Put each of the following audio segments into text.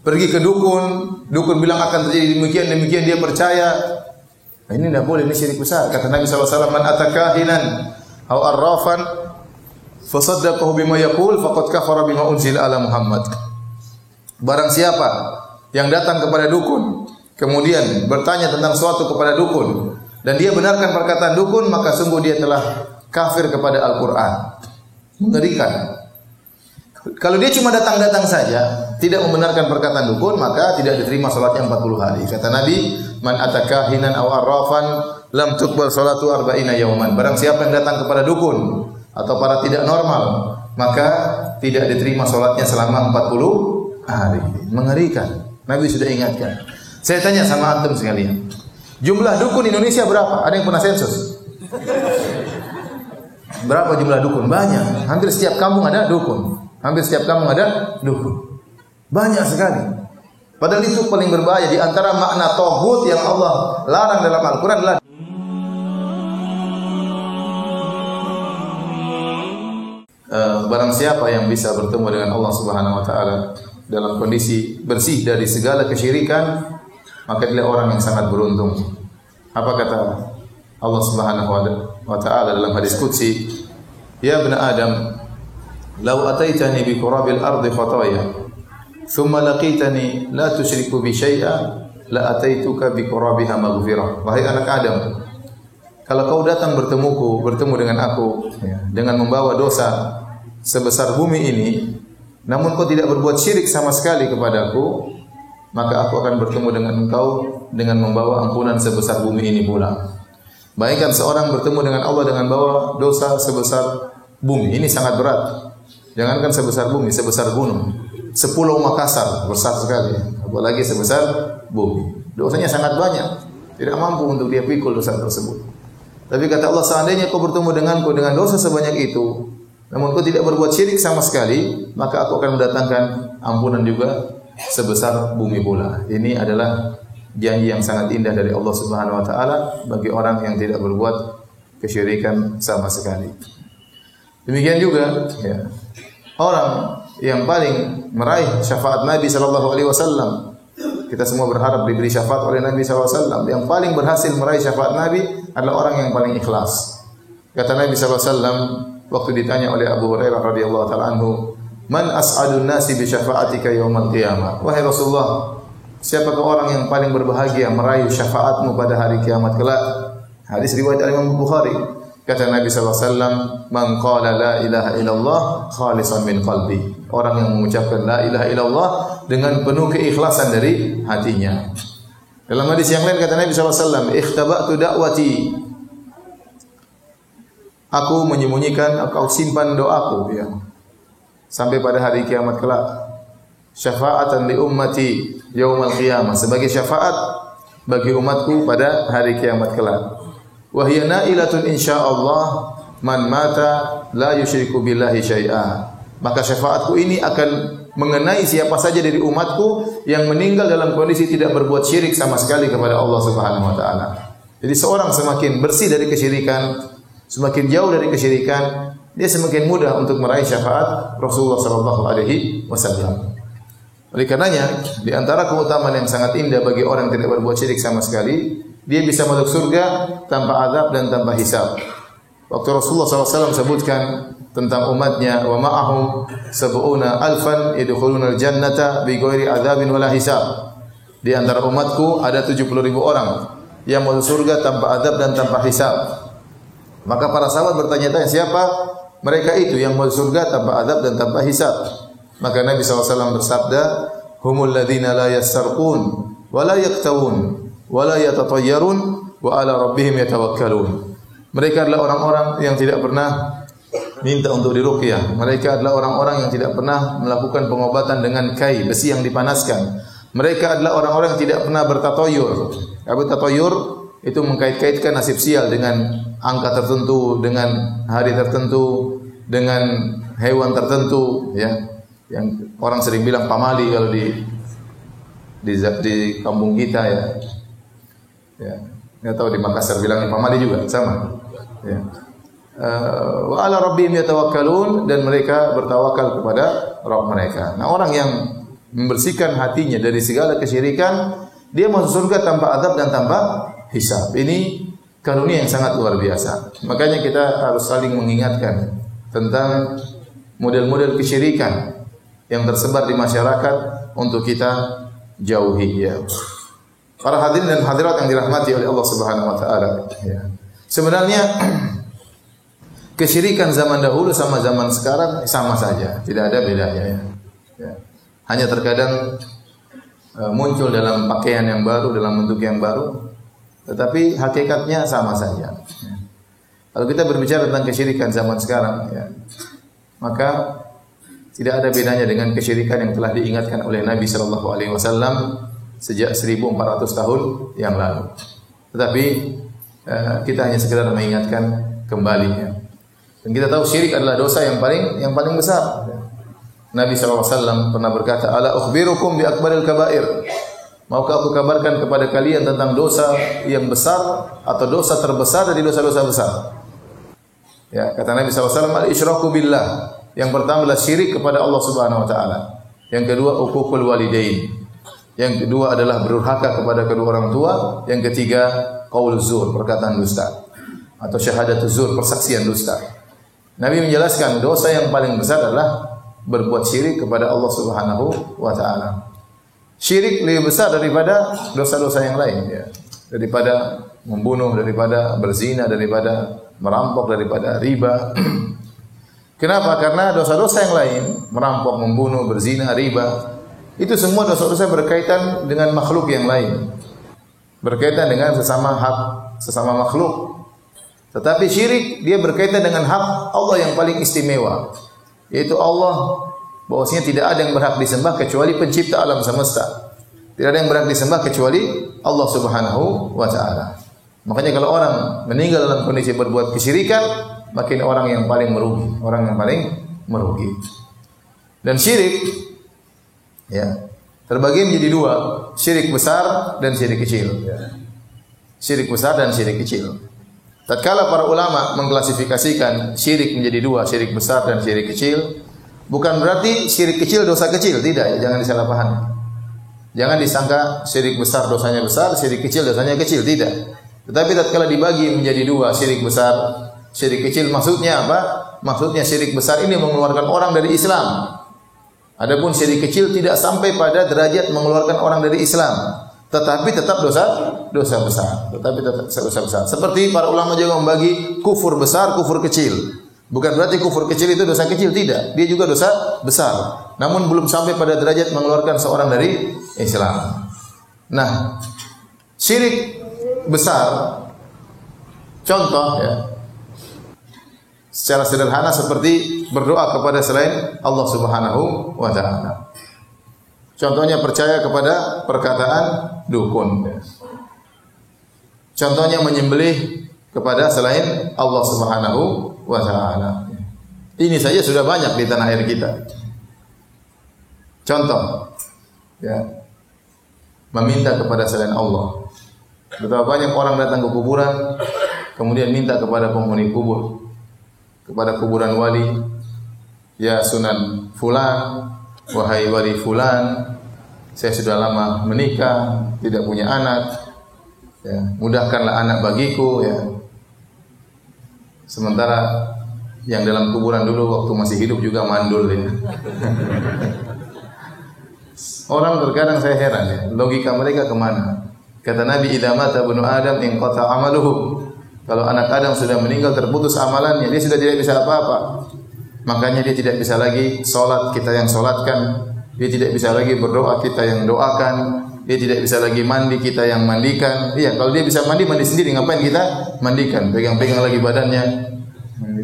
pergi ke dukun, dukun bilang akan terjadi demikian dia percaya. Nah, ini tidak boleh, ini syirik besar. Kata Nabi SAW, man atakahinan aw arrafan fasaddaqahu bima yaqul faqad kafara bima unzila ala Muhammad. Barang siapa yang datang kepada dukun, kemudian bertanya tentang suatu kepada dukun, dan dia benarkan perkataan dukun, maka sungguh dia telah kafir kepada Al-Quran. Mengerikan. Kalau dia cuma datang-datang saja, tidak membenarkan perkataan dukun, maka tidak diterima salatnya 40 hari. Kata Nabi, man atakahinan aw arrafan lam tuqbal salatu arba'ina yauman. Barang siapa yang datang kepada dukun atau para tidak normal, maka tidak diterima salatnya selama 40 hari. Mengerikan. Nabi sudah ingatkan. Saya tanya sama antum sekalian, jumlah dukun Indonesia berapa? Ada yang pernah sensus? Berapa jumlah dukun? Banyak. Hampir setiap kampung ada dukun. Hampir setiap kampung ada dukun. Banyak sekali. Padahal itu paling berbahaya. Di antara makna tauhid yang Allah larang dalam Al-Quran adalah barang siapa yang bisa bertemu dengan Allah Subhanahu wa taala dalam kondisi bersih dari segala kesyirikan, maka dia orang yang sangat beruntung. Apa kata Allah Subhanahu wa taala dalam hadis qudsi? Ya ibn Adam, law ataitani bi qurabil ardi khataya thumma laqitani la tusyriku bi syai'a la ataituka bi qurabiha maghfirah. Wahai anak Adam, kalau kau datang bertemu dengan aku dengan membawa dosa sebesar bumi ini, namun kau tidak berbuat syirik sama sekali kepadaku, maka aku akan bertemu dengan engkau dengan membawa ampunan sebesar bumi ini pula. Bayangkan seorang bertemu dengan Allah dengan bawa dosa sebesar bumi. Ini sangat berat. Jangankan sebesar bumi, sebesar gunung. Sepulau Makassar besar sekali, apalagi sebesar bumi. Dosanya sangat banyak. Tidak mampu untuk dia pikul dosa tersebut. Tapi kata Allah, seandainya kau bertemu denganku dengan dosa sebanyak itu, namun kau tidak berbuat syirik sama sekali, maka aku akan mendatangkan ampunan juga sebesar bumi pula. Ini adalah janji yang sangat indah dari Allah Subhanahu wa taala bagi orang yang tidak berbuat kesyirikan sama sekali. Demikian juga orang yang paling meraih syafaat Nabi sallallahu alaihi wasallam. Kita semua berharap diberi syafaat oleh Nabi sallallahu alaihi wasallam. Yang paling berhasil meraih syafaat Nabi adalah orang yang paling ikhlas. Kata Nabi sallallahu alaihi wasallam waktu ditanya oleh Abu Hurairah radhiyallahu taala anhu, "Man as'adun nasi bi syafaatika yaumil qiyamah?" Wahai Rasulullah, siapakah orang yang paling berbahagia meraih syafaatmu pada hari kiamat kelak? Hadis riwayat Imam Bukhari. Kata Nabi sallallahu alaihi wasallam, "Man qala la ilaha illallah khalisan min qalbi." Orang yang mengucapkan la ilaha illallah dengan penuh keikhlasan dari hatinya. Dalam hadis yang lain kata Nabi sallallahu alaihi wasallam, "Ikhtaba'tu da'wati." Aku menyembunyikan, aku simpan doaku sampai pada hari kiamat kelak. Syafa'atan li ummati yaumal qiyamah, sebagai syafaat bagi umatku pada hari kiamat kelak. Wa hiya na'ilatun insyaallah man mata la yusyriku billahi syai'a. Maka syafaatku ini akan mengenai siapa saja dari umatku yang meninggal dalam kondisi tidak berbuat syirik sama sekali kepada Allah Subhanahu wa taala. Jadi seorang semakin bersih dari kesyirikan, semakin jauh dari kesyirikan, dia semakin mudah untuk meraih syafaat Rasulullah sallallahu alaihi wasallam. Oleh karenanya, di antara keutamaan yang sangat indah bagi orang yang tidak berbuat syirik sama sekali, dia bisa masuk surga tanpa azab dan tanpa hisab. Waktu Rasulullah SAW sebutkan tentang umatnya, wa ma'ahum sab'una alfan yadkhuluna al-jannata bighairi adzabin wala hisab. Di antara umatku ada 70.000 orang yang masuk surga tanpa azab dan tanpa hisab. Maka para sahabat bertanya-tanya, siapa mereka itu yang masuk surga tanpa azab dan tanpa hisab? Maka Nabi SAW bersabda, humul ladzina la yastarqun wa la yaktawun wa la yatatayyarun wa ala rabbihim yatawakkalun. Mereka adalah orang-orang yang tidak pernah minta untuk diruqyah. Mereka adalah orang-orang yang tidak pernah melakukan pengobatan dengan kai, besi yang dipanaskan. Mereka adalah orang-orang yang tidak pernah bertatoyur. Apa tatoyur? Itu mengkait-kaitkan nasib sial dengan angka tertentu, dengan hari tertentu, dengan hewan tertentu, Yang orang sering bilang pamali kalau di kampung kita Enggak tahu di Makassar bilangnya pamali juga sama. Wa ala rabbihim yatawakkalun, dan mereka bertawakal kepada Rabb mereka. Nah, orang yang membersihkan hatinya dari segala kesyirikan, dia masuk surga tanpa azab dan tanpa hisab. Ini karunia yang sangat luar biasa. Makanya kita harus saling mengingatkan tentang model-model kesyirikan yang tersebar di masyarakat untuk kita jauhi ya. Para hadirin dan hadirat yang dirahmati oleh Allah Subhanahu wa taala ya. Sebenarnya kesyirikan zaman dahulu sama zaman sekarang sama saja, tidak ada bedanya ya. Ya. Hanya terkadang muncul dalam pakaian yang baru, dalam bentuk yang baru, tetapi hakikatnya sama saja. Ya. Kalau kita berbicara tentang kesyirikan zaman sekarang ya, maka tidak ada bedanya dengan kesyirikan yang telah diingatkan oleh Nabi sallallahu alaihi wasallam sejak 1400 tahun yang lalu. Tetapi kita hanya sekedar mengingatkan kembali ya. Dan kita tahu syirik adalah dosa yang paling besar. Nabi sallallahu alaihi wasallam pernah berkata, "Ala ukhbirukum bi akbaril kabair?" Maukah aku kabarkan kepada kalian tentang dosa yang besar atau dosa terbesar dari dosa-dosa besar? Ya, kata Nabi sallallahu alaihi wasallam, "Al-isyraku billah." Yang pertama adalah syirik kepada Allah Subhanahu wa taala. Yang kedua uququl walidain. Yang kedua adalah berdurhaka kepada kedua orang tua. Yang ketiga qaul zur, perkataan dusta atau syahadatuz zur, persaksian dusta. Nabi menjelaskan dosa yang paling besar adalah berbuat syirik kepada Allah Subhanahu wa taala. Syirik lebih besar daripada dosa-dosa yang lain ya. Daripada membunuh, daripada berzina, daripada merampok, daripada riba. Kenapa? Karena dosa-dosa yang lain, merampok, membunuh, berzina, riba, itu semua dosa-dosa berkaitan dengan makhluk yang lain. Berkaitan dengan sesama makhluk. Tetapi syirik dia berkaitan dengan hak Allah yang paling istimewa, yaitu Allah, bahwasanya tidak ada yang berhak disembah kecuali pencipta alam semesta. Tidak ada yang berhak disembah kecuali Allah Subhanahu wa taala. Makanya kalau orang meninggal dalam kondisi berbuat kesyirikan, makin orang yang paling merugi. Dan syirik ya, terbagi menjadi dua, syirik besar dan syirik kecil ya. Syirik besar dan syirik kecil. Tatkala para ulama mengklasifikasikan syirik menjadi dua, syirik besar dan syirik kecil, bukan berarti syirik kecil dosa kecil, tidak ya, jangan disalahpahami. Jangan disangka syirik besar dosanya besar, syirik kecil dosanya kecil, tidak. Tetapi tatkala dibagi menjadi dua, syirik besar, syirik kecil, maksudnya apa? Maksudnya syirik besar ini mengeluarkan orang dari Islam. Adapun syirik kecil tidak sampai pada derajat mengeluarkan orang dari Islam, tetapi tetap dosa besar. Seperti para ulama juga membagi kufur besar, kufur kecil. Bukan berarti kufur kecil itu dosa kecil, tidak. Dia juga dosa besar. Namun belum sampai pada derajat mengeluarkan seorang dari Islam. Nah, syirik besar, contoh ya, secara sederhana seperti berdoa kepada selain Allah Subhanahu wa taala. Contohnya percaya kepada perkataan dukun. Contohnya menyembelih kepada selain Allah Subhanahu wa taala. Ini saja sudah banyak di tanah air kita. Contoh ya, meminta kepada selain Allah. Betapa banyak orang datang ke kuburan kemudian minta kepada penghuni kubur, kepada kuburan wali, ya Sunan fulan, wahai wali fulan, saya sudah lama menikah, tidak punya anak, ya, mudahkanlah anak bagiku ya. Sementara yang dalam kuburan dulu waktu masih hidup juga mandul ya. Orang terkadang saya heran ya, logika mereka kemana? Kata Nabi, idza mata ibnu Adam inqata amaluhu. Kalau anak Adam sudah meninggal, terputus amalannya, dia sudah tidak bisa apa-apa. Makanya dia tidak bisa lagi sholat, kita yang sholatkan. Dia tidak bisa lagi berdoa, kita yang doakan. Dia tidak bisa lagi mandi, kita yang mandikan. Iya, kalau dia bisa mandi sendiri, ngapain kita mandikan? Pegang-pegang lagi badannya.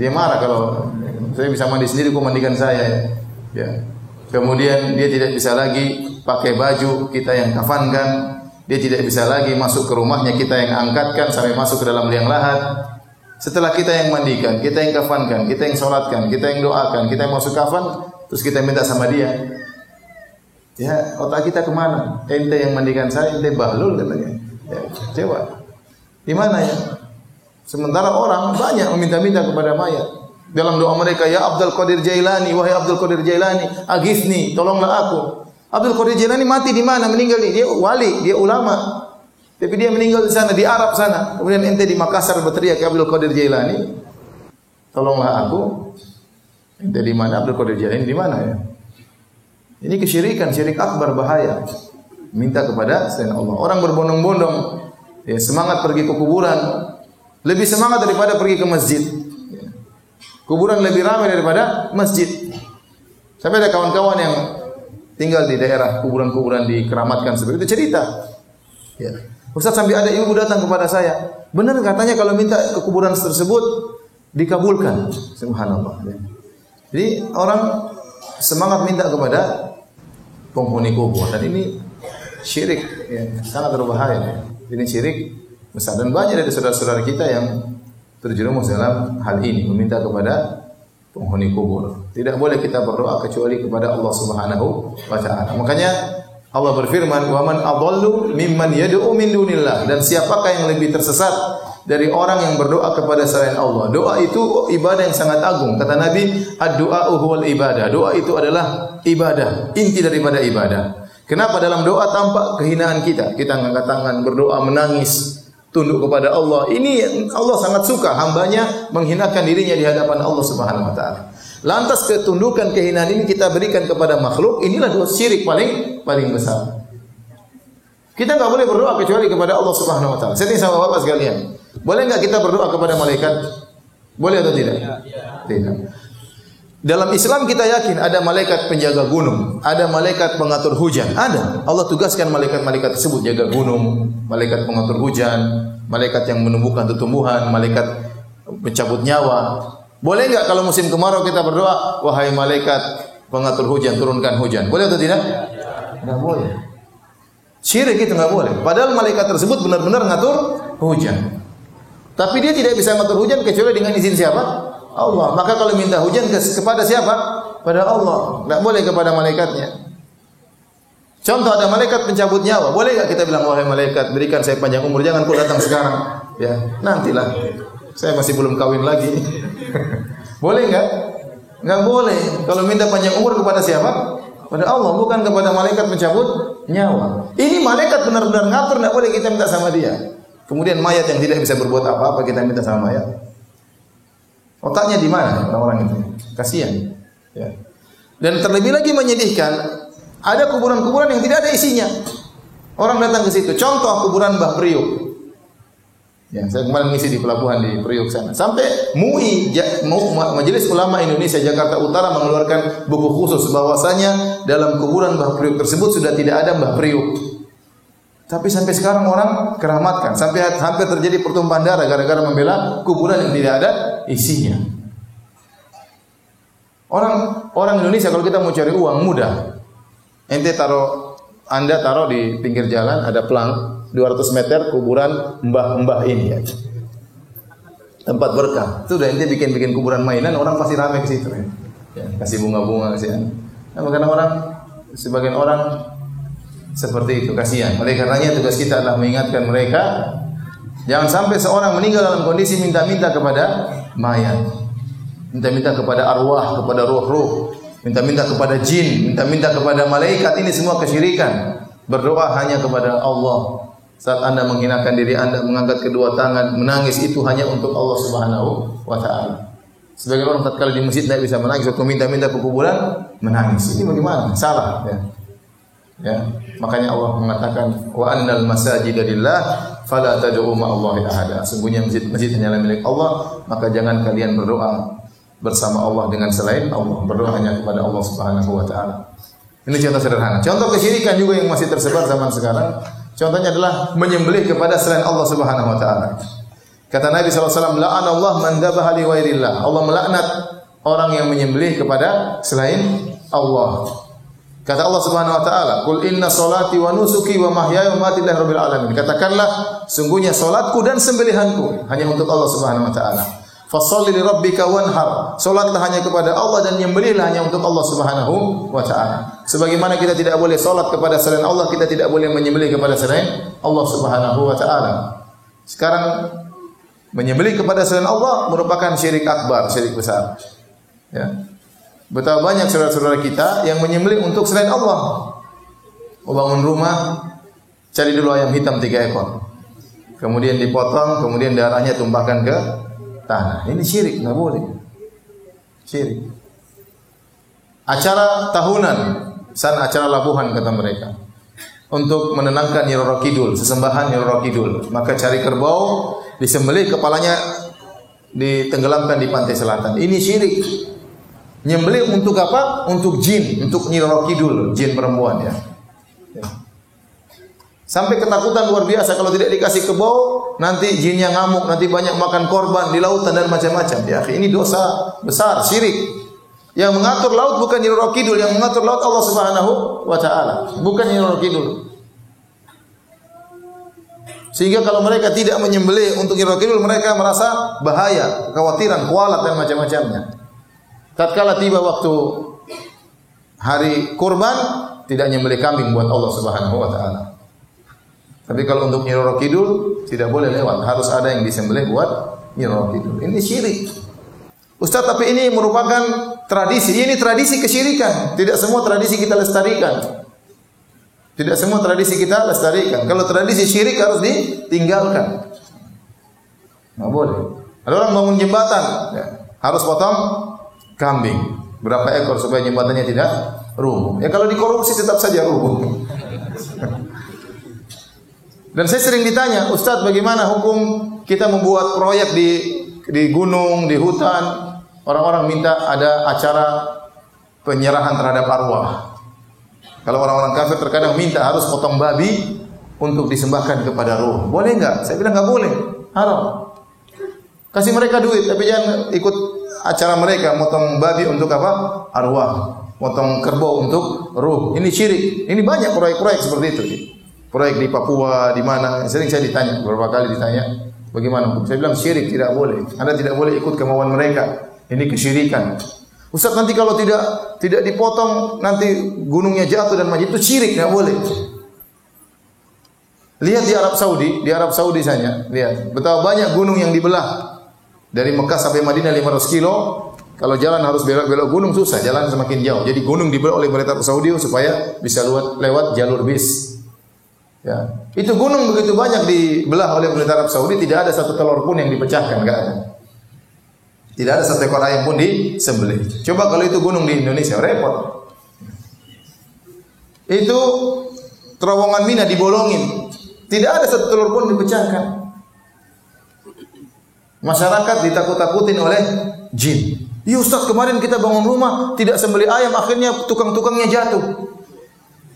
Dia marah kalau saya bisa mandi sendiri, kok mandikan saya ya. Kemudian dia tidak bisa lagi pakai baju, kita yang kafankan. Dia tidak bisa lagi masuk ke rumahnya, kita yang angkatkan sampai masuk ke dalam liang lahat. Setelah kita yang mandikan, kita yang kafankan, kita yang sholatkan, kita yang doakan, kita yang masuk kafan, terus kita minta sama dia. Ya, otak kita kemana? Ente yang mandikan saya, ente bahlul katanya. Ya, coba. Di mana ya? Sementara orang banyak meminta-minta kepada mayat. Dalam doa mereka, ya Abdul Qadir Jailani, wahai Abdul Qadir Jailani, aghithni, tolonglah aku. Abdul Qadir Jailani mati di mana? Meninggal dia wali, dia ulama. Tapi dia meninggal di sana, di Arab sana. Kemudian ente di Makassar berteriak ke Abdul Qadir Jailani, tolonglah aku. Ente di mana? Abdul Qadir Jailani di mana ya? Ini kesyirikan, syirik akbar, bahaya. Minta kepada selain Allah. Orang berbondong-bondong, ya, semangat pergi ke kuburan, lebih semangat daripada pergi ke masjid. Kuburan lebih ramai daripada masjid. Sampai ada kawan-kawan yang tinggal di daerah kuburan-kuburan dikeramatkan seperti itu cerita. Ya. Ustaz, sampai ada ibu datang kepada saya. Benar katanya kalau minta ke kuburan tersebut dikabulkan. Subhanallah. Ya. Jadi orang semangat minta kepada penghuni kubur, dan ini syirik, ya, sangat berbahaya. Ini syirik besar, dan banyak dari saudara-saudara kita yang terjerumus dalam hal ini, meminta kepada penghuni kubur. Tidak boleh kita berdoa kecuali kepada Allah Subhanahu wa taala. Makanya Allah berfirman, "Wa man adallu mimman yad'u min dunillah." Dan siapakah yang lebih tersesat dari orang yang berdoa kepada selain Allah? Doa itu ibadah yang sangat agung. Kata Nabi, "Ad-du'a huwal ibadah." Doa itu adalah ibadah, inti daripada ibadah. Kenapa dalam doa tampak kehinaan kita? Kita angkat tangan, berdoa, menangis, tunduk kepada Allah. Ini Allah sangat suka hambanya menghinakan dirinya di hadapan Allah Subhanahu wa taala. Lantas ketundukan, kehinaan ini kita berikan kepada makhluk, inilah dosa syirik paling besar. Kita enggak boleh berdoa kecuali kepada Allah Subhanahu wa taala. Saya tanya sama Bapak sekalian, boleh enggak kita berdoa kepada malaikat? Boleh atau tidak? Tidak. Dalam Islam kita yakin ada malaikat penjaga gunung, ada malaikat pengatur hujan, ada. Allah tugaskan malaikat-malaikat tersebut jaga gunung, malaikat pengatur hujan, malaikat yang menumbuhkan tumbuhan, malaikat pencabut nyawa. Boleh enggak kalau musim kemarau kita berdoa, wahai malaikat pengatur hujan, turunkan hujan? Boleh atau tidak? Enggak boleh. Syirik itu enggak boleh. Padahal malaikat tersebut benar-benar ngatur hujan. Tapi dia tidak bisa ngatur hujan kecuali dengan izin siapa? Allah. Maka kalau minta hujan kepada siapa? Pada Allah. Enggak boleh kepada malaikatnya. Contoh, ada malaikat pencabut nyawa. Boleh enggak kita bilang, wahai malaikat, berikan saya panjang umur, jangan kau datang sekarang. Ya, nantilah. Saya masih belum kawin lagi. Boleh enggak? Enggak boleh. Kalau minta panjang umur kepada siapa? Pada Allah, bukan kepada malaikat pencabut nyawa. Ini malaikat benar-benar ngatur, enggak boleh kita minta sama dia. Kemudian mayat yang tidak bisa berbuat apa-apa kita minta sama mayat. Otaknya di mana orang-orang itu? Kasihan. Ya. Dan terlebih lagi menyedihkan, ada kuburan-kuburan yang tidak ada isinya. Orang datang ke situ. Contoh kuburan Mbah Priuk. Ya, saya kemarin ngisi di pelabuhan di Priuk sana. Sampai MUI, Majelis Ulama Indonesia Jakarta Utara, mengeluarkan buku khusus bahwasanya dalam kuburan Mbah Priuk tersebut sudah tidak ada Mbah Priuk. Tapi sampai sekarang orang keramatkan, sampai hampir terjadi pertumpahan darah gara-gara membela kuburan yang tidak ada isinya. Orang Indonesia kalau kita mau cari uang mudah. Anda taruh di pinggir jalan ada pelang 200 meter kuburan mbah-mbah ini ya. Tempat berkah. Itu udah ente bikin kuburan mainan, orang pasti ramai ke situ ya. Kasih bunga-bunga kasihan. Nah, karena sebagian orang seperti itu, kasihan. Oleh karenanya tugas kita adalah mengingatkan mereka jangan sampai seorang meninggal dalam kondisi minta-minta kepada mayat. Minta-minta kepada arwah, kepada roh-roh, minta-minta kepada jin, minta-minta kepada malaikat, ini semua kesyirikan. Berdoa hanya kepada Allah. Saat Anda menghinakan diri Anda, mengangkat kedua tangan, menangis, itu hanya untuk Allah Subhanahu wa taala. Sebagian orang tatkala di masjid tidak bisa menangis, waktu minta-minta ke kuburan menangis. Ini bagaimana? Salah ya. Ya, makanya Allah mengatakan wa annal masajida lillah fala tad'u ma'allahi ahada. Sungguhnya masjid hanyalah milik Allah, maka jangan kalian berdoa bersama Allah dengan selain Allah. Berdoa hanya kepada Allah Subhanahu wa taala. Ini contoh sederhana. Contoh kesyirikan juga yang masih tersebar zaman sekarang. Contohnya adalah menyembelih kepada selain Allah Subhanahu wa taala. Kata Nabi sallallahu alaihi wasallam, la'anallahu man dzabaha li ghairillah. Allah melaknat orang yang menyembelih kepada selain Allah. Kata Allah Subhanahu wa taala, "Qul inna sholati wa nusuki wa mahyaya wa mamati lillahi rabbil alamin." Katakanlah, sungguhnya salatku dan sembelihanku hanya untuk Allah Subhanahu wa taala. Fasholli li rabbika wanhar. Salatlah hanya kepada Allah dan nyembelihlah hanya untuk Allah Subhanahu wa taala. Sebagaimana kita tidak boleh salat kepada selain Allah, kita tidak boleh menyembelih kepada selain Allah Subhanahu wa taala. Sekarang menyembelih kepada selain Allah merupakan syirik akbar, syirik besar. Ya. Betapa banyak saudara-saudara kita yang menyembelih untuk selain Allah. Mau bangun rumah, cari dulu ayam hitam 3 ekor. Kemudian dipotong, kemudian darahnya tumpahkan ke tanah. Ini syirik, nggak boleh. Syirik. Acara tahunan, acara labuhan kata mereka. Untuk menenangkan Nyi Roro Kidul, sesembahan Nyi Roro Kidul. Maka cari kerbau, disembelih, kepalanya ditenggelamkan di pantai selatan. Ini syirik. Nyembelih untuk apa? Untuk jin, untuk Nyi Roro Kidul, jin perempuan ya. Sampai ketakutan luar biasa kalau tidak dikasih kerbau, nanti jinnya ngamuk, nanti banyak makan korban di lautan dan macam-macam. Ya, ini dosa besar, syirik. Yang mengatur laut bukan Nyi Roro Kidul, yang mengatur laut Allah Subhanahu wa taala, bukan Nyi Roro Kidul. Sehingga kalau mereka tidak menyembelih untuk Nyi Roro Kidul, mereka merasa bahaya, kekhawatiran, kualat dan macam-macamnya. Tatkala tiba waktu hari kurban, tidak menyembelih kambing buat Allah Subhanahu wa taala. Tapi kalau untuk Nyi Roro Kidul tidak boleh lewat, harus ada yang disembelih buat Nyi Roro Kidul. Ini syirik. Ustaz, tapi ini merupakan tradisi. Ini tradisi kesyirikan. Tidak semua tradisi kita lestarikan. Tidak semua tradisi kita lestarikan. Kalau tradisi syirik harus ditinggalkan. Nggak boleh. Ada orang bangun jembatan, ya, harus potong kambing. Berapa ekor supaya jembatannya tidak rubuh. Ya kalau dikorupsi tetap saja rubuh. Dan saya sering ditanya, Ustaz, bagaimana hukum kita membuat proyek di gunung, di hutan? Orang-orang minta ada acara penyerahan terhadap arwah. Kalau orang-orang kafir terkadang minta harus potong babi untuk disembahkan kepada ruh. Boleh enggak? Saya bilang enggak boleh. Haram. Kasih mereka duit, tapi jangan ikut acara mereka potong babi untuk apa? Arwah. Potong kerbau untuk ruh. Ini syirik. Ini banyak proyek-proyek seperti itu. Proyek di Papua, di mana? Sering saya ditanya, beberapa kali ditanya, bagaimana hukum? Saya bilang syirik, tidak boleh. Anda tidak boleh ikut kemauan mereka. Ini kesyirikan. Ustaz, nanti kalau tidak dipotong nanti gunungnya jatuh dan mati, itu syirik, enggak boleh. Lihat di Arab Saudi sana, lihat betapa banyak gunung yang dibelah. Dari Mekah sampai Madinah 500 kilo. Kalau jalan harus belok-belok gunung susah, jalan semakin jauh. Jadi gunung dibelah oleh pemerintah Saudi supaya bisa lewat jalur bis. Ya. Itu gunung begitu banyak dibelah oleh pemerintah Arab Saudi, tidak ada satu telur pun yang dipecahkan, enggak ada. Tidak ada satu ekor ayam pun disembelih. Coba kalau itu gunung di Indonesia, repot. Itu terowongan Mina dibolongin, tidak ada satu telur pun dipecahkan. Masyarakat ditakut-takutin oleh jin. Ya Ustaz, kemarin kita bangun rumah tidak sembelih ayam, akhirnya tukang-tukangnya jatuh.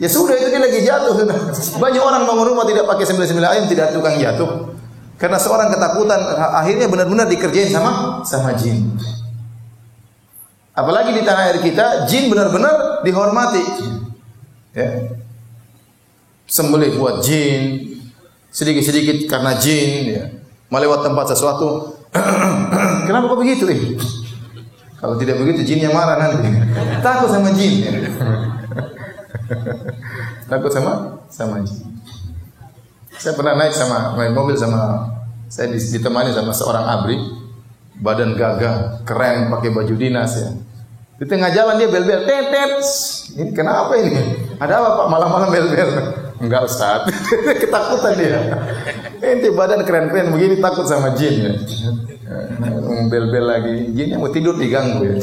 Ya sudah, itu dia lagi jatuh. Banyak orang bangun rumah tidak pakai sembelih ayam, tidak tukang jatuh. Karena seorang ketakutan, akhirnya benar-benar dikerjain sama jin. Apalagi di tanah air kita, jin benar-benar dihormati. Ya. Sembelih buat jin, sedikit-sedikit karena jin. Ya. Melewat tempat sesuatu, kenapa kok begitu? Kalau tidak begitu, jinnya marah nanti. Takut sama jin. Ya. Takut sama jin. Saya pernah naik mobil saya ditemani sama seorang abri, badan gagah, keren, pakai baju dinas ya. Di tengah jalan dia bel-bel, tetet. Ini kenapa ini? Ada apa Pak malam-malam bel-bel? Enggak Ustaz, ketakutan dia. Ente badan keren-keren begini takut sama jin ya. Bel-bel lagi, jinnya mau tidur diganggu ya.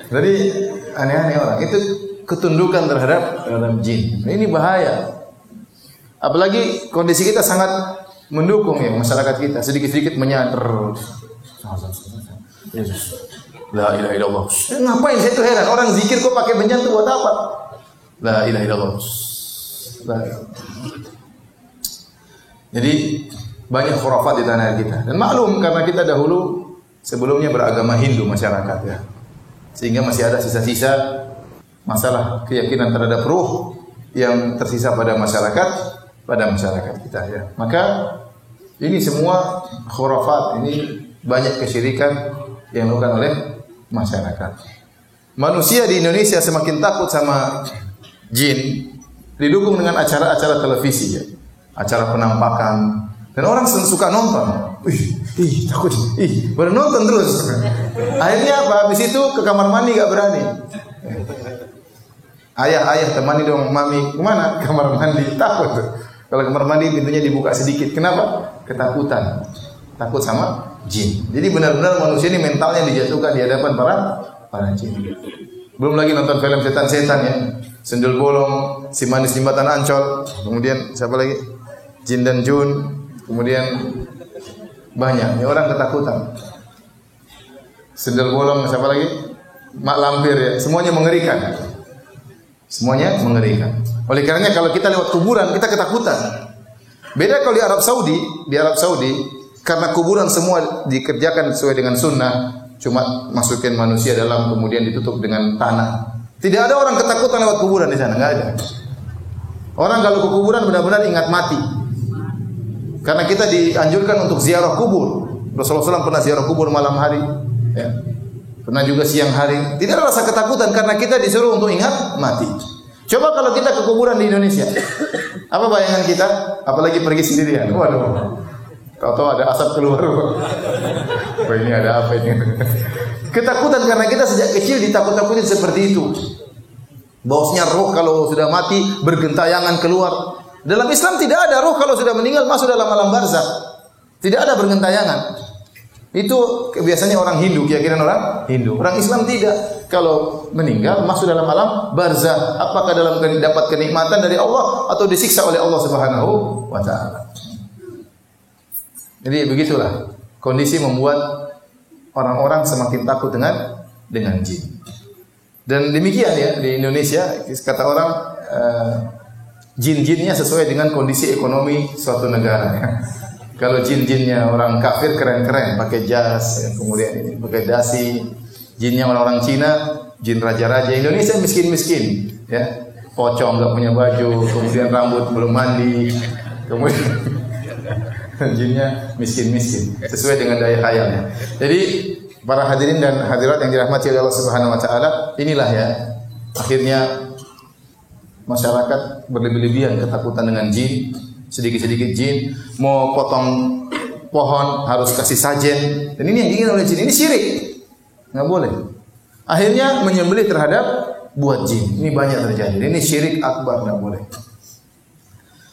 Jadi aneh-aneh orang itu ketundukan terhadap jin. Ini bahaya. Apalagi kondisi kita sangat mendukung ya masyarakat kita, sedikit-sedikit menyanter. Yesus. La ilaha illallah. Ngapain saya tuh heran, orang zikir kok pakai menyanter buat apa? La ilaha illallah. Jadi banyak khurafat di tanah air kita. Dan maklum karena kita dahulu sebelumnya beragama Hindu masyarakat ya. Sehingga masih ada sisa-sisa masalah keyakinan terhadap ruh yang tersisa pada masyarakat kita ya. Maka ini semua khurafat, ini banyak kesyirikan yang dilakukan oleh masyarakat. Manusia di Indonesia semakin takut sama jin, didukung dengan acara-acara televisi ya. Acara penampakan. Dan orang suka nonton. Takut. Baru nonton terus. Akhirnya apa? Habis itu ke kamar mandi enggak berani. Ayah temani dong mami. Kemana? Kamar mandi. Takut tuh. Kalau kamar mandi pintunya dibuka sedikit. Kenapa? Ketakutan. Takut sama jin. Jadi benar-benar manusia ini mentalnya dijatuhkan di hadapan para jin. Belum lagi nonton film setan-setan ya. Sendul bolong, si manis jembatan Ancol. Kemudian siapa lagi? Jin dan Jun. Kemudian banyak. Ini orang ketakutan. Sendal bolong, siapa lagi? Mak lampir ya. Semuanya mengerikan. Semuanya mengerikan. Oleh karenanya kalau kita lewat kuburan, kita ketakutan. Beda kalau di Arab Saudi, karena kuburan semua dikerjakan sesuai dengan sunnah, cuma masukin manusia dalam kemudian ditutup dengan tanah. Tidak ada orang ketakutan lewat kuburan di sana, enggak ada. Orang kalau ke kuburan benar-benar ingat mati. Karena kita dianjurkan untuk ziarah kubur. Rasulullah SAW pernah ziarah kubur malam hari, ya. Pernah juga siang hari. Tidak ada rasa ketakutan karena kita disuruh untuk ingat mati. Coba kalau kita ke kuburan di Indonesia, apa bayangan kita? Apalagi pergi sendirian. Waduh, tahu-tahu ada asap keluar. Wah, ini ada apa ini? Ketakutan karena kita sejak kecil ditakut-takutin seperti itu. Bahwasanya roh kalau sudah mati bergentayangan keluar. Dalam Islam tidak ada roh kalau sudah meninggal masuk dalam alam barzakh. Tidak ada bergentayangan. Itu biasanya orang Hindu, keyakinan orang Hindu. Orang Islam tidak. Kalau meninggal masuk dalam alam barzakh. Apakah dalam dapat kenikmatan dari Allah atau disiksa oleh Allah Subhanahu wa taala. Jadi begitulah kondisi membuat orang-orang semakin takut dengan jin. Dan demikian ya di Indonesia kata orang jin-jinnya sesuai dengan kondisi ekonomi suatu negara. Kalau jin-jinnya orang kafir keren-keren, pakai jas, kemudian ini pakai dasi. Jinnya orang-orang Cina, jin raja-raja. Indonesia miskin-miskin, ya. Pocong enggak punya baju, kemudian rambut belum mandi. Kemudian jinnya miskin-miskin, sesuai dengan daya khayalnya. Jadi para hadirin dan hadirat yang dirahmati oleh Allah Subhanahu wa taala, inilah ya akhirnya masyarakat berlebih-lebihan ketakutan dengan jin, sedikit-sedikit jin, mau potong pohon harus kasih sajen. Dan ini yang diinginkan oleh jin, ini syirik. Enggak boleh. Akhirnya menyembelih terhadap buat jin. Ini banyak terjadi. Ini syirik akbar, enggak boleh.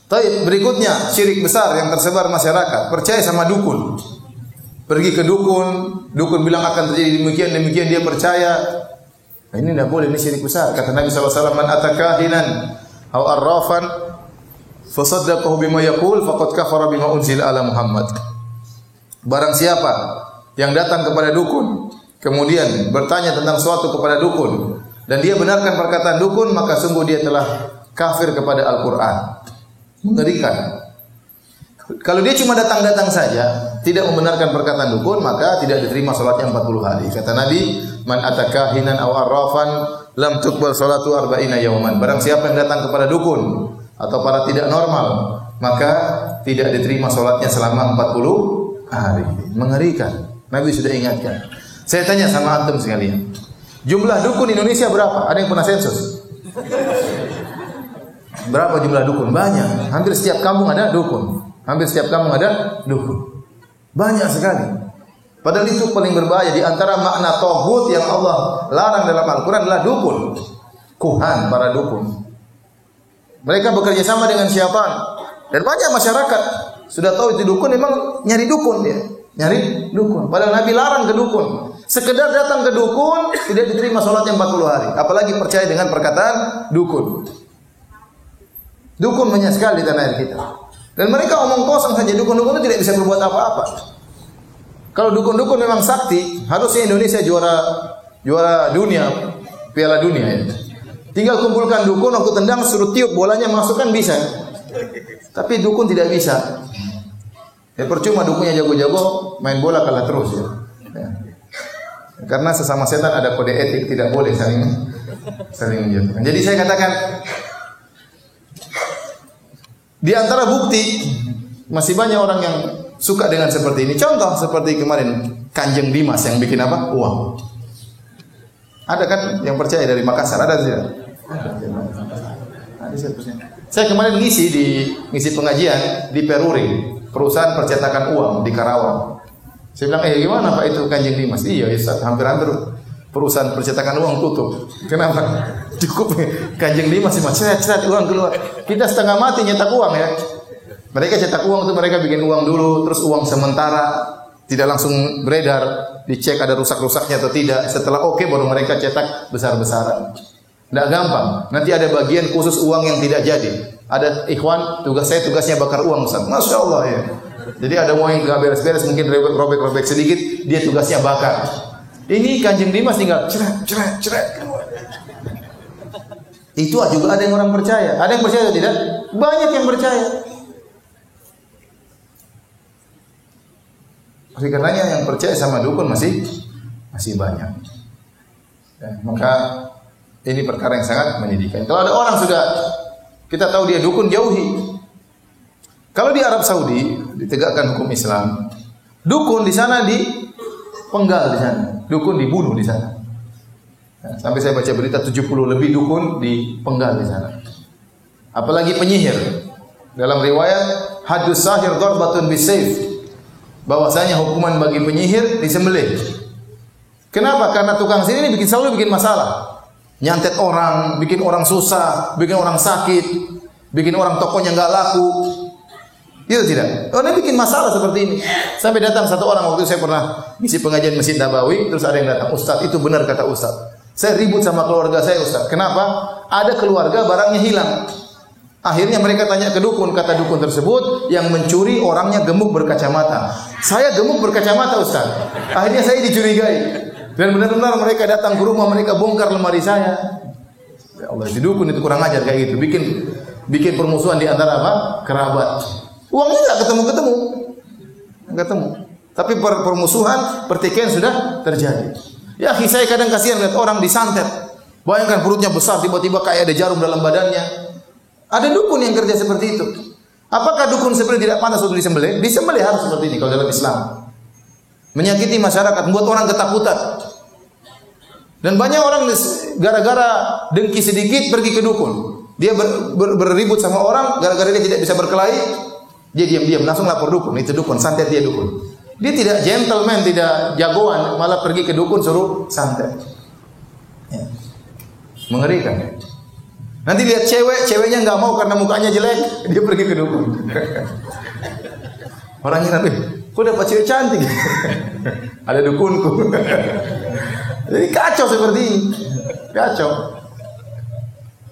Baik, berikutnya syirik besar yang tersebar masyarakat, percaya sama dukun. Pergi ke dukun, dukun bilang akan terjadi demikian dia percaya. Nah, ini tidak boleh, ini syirik besar. Kata Nabi SAW, man atakahinan aw arrafan fasaddaqahu bima yaqul faqad kafara bima unzila ala Muhammad. Barang siapa yang datang kepada dukun, kemudian bertanya tentang suatu kepada dukun, dan dia benarkan perkataan dukun, maka sungguh dia telah kafir kepada Al-Quran. Mengerikan. Kalau dia cuma datang-datang saja, tidak membenarkan perkataan dukun, maka tidak diterima salatnya 40 hari. Kata Nabi, man atakahinan aw arrafan lam tuqbal salatu arba'ina yawman. Barang siapa yang datang kepada dukun atau para tidak normal, maka tidak diterima salatnya selama 40 hari. Mengerikan. Nabi sudah ingatkan. Saya tanya sama antum sekalian. Jumlah dukun Indonesia berapa? Ada yang pernah sensus? Berapa jumlah dukun? Banyak. Hampir setiap kampung ada dukun. Hampir setiap kampung ada dukun. Banyak sekali. Padahal itu paling berbahaya. Di antara makna tauhid yang Allah larang dalam Al-Quran adalah dukun. Kuhan, para dukun. Mereka bekerja sama dengan syaitan. Dan banyak masyarakat sudah tahu itu dukun, memang nyari dukun dia. Nyari dukun. Padahal Nabi larang ke dukun. Sekedar datang ke dukun, tidak diterima sholatnya 40 hari. Apalagi percaya dengan perkataan dukun. Dukun banyak sekali di tanah air kita. Dan mereka omong kosong saja, dukun-dukun itu tidak bisa berbuat apa-apa. Kalau dukun-dukun memang sakti, harusnya Indonesia juara dunia, Piala Dunia ya. Tinggal kumpulkan dukun, aku tendang, suruh tiup bolanya masukkan bisa. Tapi dukun tidak bisa. Ya percuma dukunnya jago-jago, main bola kalah terus ya. Ya. Karena sesama setan ada kode etik, tidak boleh saling menjatuhkan. Jadi saya katakan, di antara bukti masih banyak orang yang suka dengan seperti ini. Contoh seperti kemarin Kanjeng Dimas yang bikin apa? Uang. Ada kan yang percaya dari Makassar? Ada tidak? Ada. Saya kemarin ngisi pengajian di Peruri, perusahaan percetakan uang di Karawang. Saya bilang, gimana Pak itu Kanjeng Dimas? Iya, Ustaz, hampir perusahaan percetakan uang tutup. Kenapa? Cukup Kanjeng Lima masih ceret uang keluar. Kita setengah mati nyetak uang ya. Mereka cetak uang itu mereka bikin uang dulu, terus uang sementara tidak langsung beredar, dicek ada rusak-rusaknya atau tidak. Setelah oke baru mereka cetak besar-besaran. Tidak gampang. Nanti ada bagian khusus uang yang tidak jadi. Ada ikhwan, tugasnya bakar uang Ustaz. Masya Allah ya. Jadi ada uang yang nggak beres-beres, mungkin robek-robek sedikit, dia tugasnya bakar. Ini Kanjeng Dimas tinggal ceret. Itu juga ada yang orang percaya. Ada yang percaya atau tidak? Banyak yang percaya. Oleh karenanya yang percaya sama dukun masih banyak. Ya, maka ini perkara yang sangat menyedihkan. Kalau ada orang sudah kita tahu dia dukun, jauhi. Kalau di Arab Saudi ditegakkan hukum Islam, dukun di sana dipenggal di sana, dukun dibunuh di sana. Ya, sampai saya baca berita 70 lebih dukun dipenggal di sana. Apalagi penyihir. Dalam riwayat hadus sahir darbatun bisayf, bahwasanya hukuman bagi penyihir disembelih. Kenapa? Karena tukang sihir ini selalu bikin masalah. Nyantet orang, bikin orang susah, bikin orang sakit, bikin orang tokonya nggak laku. Itu tidak. Orang bikin masalah seperti ini. Sampai datang satu orang, waktu saya pernah ngisi pengajian Masjid Nabawi, terus ada yang datang, Ustaz, itu benar kata Ustaz. Saya ribut sama keluarga saya, Ustaz. Kenapa? Ada keluarga barangnya hilang. Akhirnya mereka tanya ke dukun, kata dukun tersebut yang mencuri orangnya gemuk berkacamata. Saya gemuk berkacamata, Ustaz. Akhirnya saya dicurigai. Dan benar-benar mereka datang ke rumah, mereka bongkar lemari saya. Ya Allah, si dukun itu kurang ajar kayak gitu. Bikin permusuhan di antara apa? Kerabat. Uangnya enggak ketemu. Tapi permusuhan, pertikaian sudah terjadi. Ya, saya kadang kasihan lihat orang disantet. Bayangkan perutnya besar, tiba-tiba kayak ada jarum dalam badannya. Ada dukun yang kerja seperti itu. Apakah dukun seperti tidak pantas untuk disembelih? Disembelih harus seperti ini kalau dalam Islam. Menyakiti masyarakat, membuat orang ketakutan. Dan banyak orang gara-gara dengki sedikit pergi ke dukun. Dia berribut sama orang, gara-gara dia tidak bisa berkelahi, dia diam-diam langsung lapor dukun. Itu dukun, santet dia dukun. Dia tidak gentleman, tidak jagoan, malah pergi ke dukun suruh santet. Ya. Mengerikan. Nanti lihat ceweknya nggak mau karena mukanya jelek, dia pergi ke dukun. Orangnya nanti, kok dapat cewek cantik? Ada dukunku. Jadi kacau seperti ini. Kacau.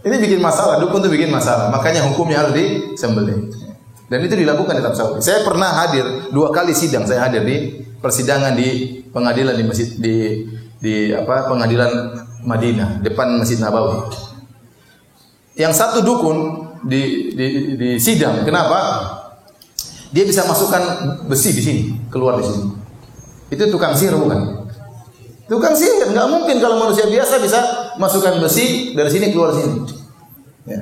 Ini bikin masalah, dukun itu bikin masalah. Makanya hukumnya harus disembelih. Dan itu dilakukan di Arab Saudi. Saya pernah hadir 2 kali sidang. Saya hadir di persidangan di pengadilan di masjid di pengadilan Madinah depan Masjid Nabawi. Yang satu dukun di sidang. Kenapa? Dia bisa masukkan besi di sini, keluar di sini. Itu tukang sihir bukan? Tukang sihir, nggak mungkin kalau manusia biasa bisa masukkan besi dari sini keluar sini. Ya.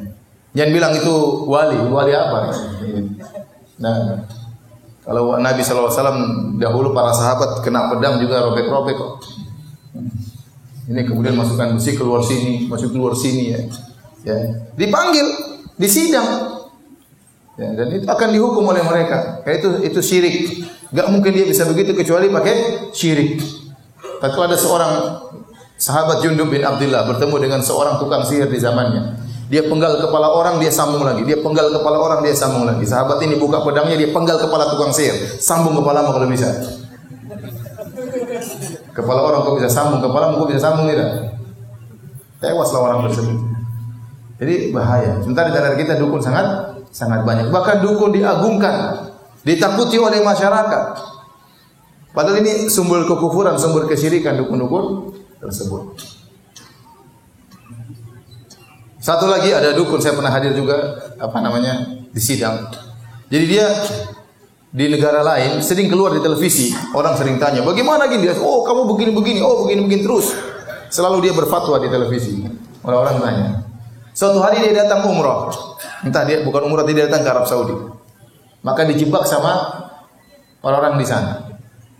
Jangan bilang itu wali apa? Nah, kalau Nabi SAW dahulu para sahabat kena pedang juga robek-robek kok. Ini kemudian masukkan besi keluar sini, keluar sini ya. Ya. Dipanggil, disidang. Ya, dan itu akan dihukum oleh mereka. Kayak itu syirik. Gak mungkin dia bisa begitu kecuali pakai syirik. Tapi ada seorang sahabat Jundub bin Abdullah bertemu dengan seorang tukang sihir di zamannya. Dia penggal kepala orang, dia sambung lagi. Dia penggal kepala orang, dia sambung lagi. Sahabat ini buka pedangnya, dia penggal kepala tukang sihir. Sambung kepalamu kalau bisa. Kepala orang kok bisa sambung, kepalamu kok bisa sambung tidak? Tewaslah orang tersebut. Jadi bahaya. Sementara di negara kita dukun sangat banyak. Bahkan dukun diagungkan, ditakuti oleh masyarakat. Padahal ini sumber kekufuran, sumber kesyirikan dukun-dukun tersebut. Satu lagi ada dukun, saya pernah hadir juga di sidang. Jadi dia di negara lain sering keluar di televisi, orang sering tanya, "Bagaimana gini?" Dia, "Oh, kamu begini-begini, oh begini-begini terus." Selalu dia berfatwa di televisi. Orang-orang tanya. Suatu hari dia datang umrah. Entah dia bukan umrah, dia datang ke Arab Saudi. Maka dijebak sama orang-orang di sana.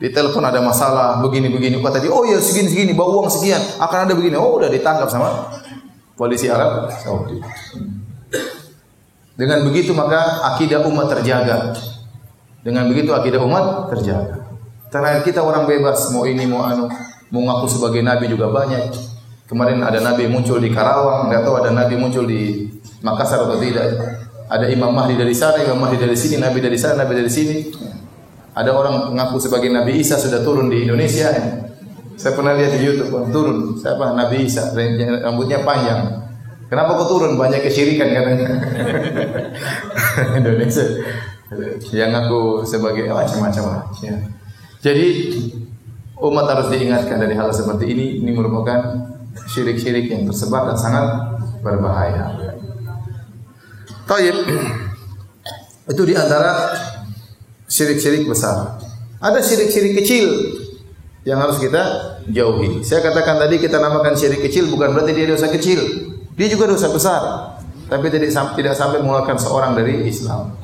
Di telepon ada masalah begini-begini. Kata dia, "Oh ya segini-segini, bawa uang sekian, akan ada begini." Oh, udah ditangkap sama polisi Arab Saudi. Dengan begitu maka akidah umat terjaga. Dengan begitu akidah umat terjaga. Terakhir kita orang bebas, mau ini mau anu. mengaku sebagai nabi juga banyak. Kemarin ada nabi muncul di Karawang, enggak tahu ada nabi muncul di Makassar atau tidak. Ada Imam Mahdi dari sana, Imam Mahdi dari sini, nabi dari sana, nabi dari sini. Ada orang mengaku sebagai Nabi Isa sudah turun di Indonesia. Saya pernah lihat di YouTube, turun. Siapa? Nabi Isa, rambutnya panjang. Kenapa kok turun? Banyak kesyirikan katanya. Indonesia yang ngaku sebagai macam-macam. Ya. Jadi umat harus diingatkan dari hal seperti ini. Ini merupakan syirik-syirik yang tersebar dan sangat berbahaya. Taib. Itu di antara syirik-syirik besar. Ada syirik-syirik kecil yang harus kita jauhi. Saya katakan tadi kita namakan syirik kecil bukan berarti dia dosa kecil. Dia juga dosa besar, tapi tidak sampai mengeluarkan seorang dari Islam.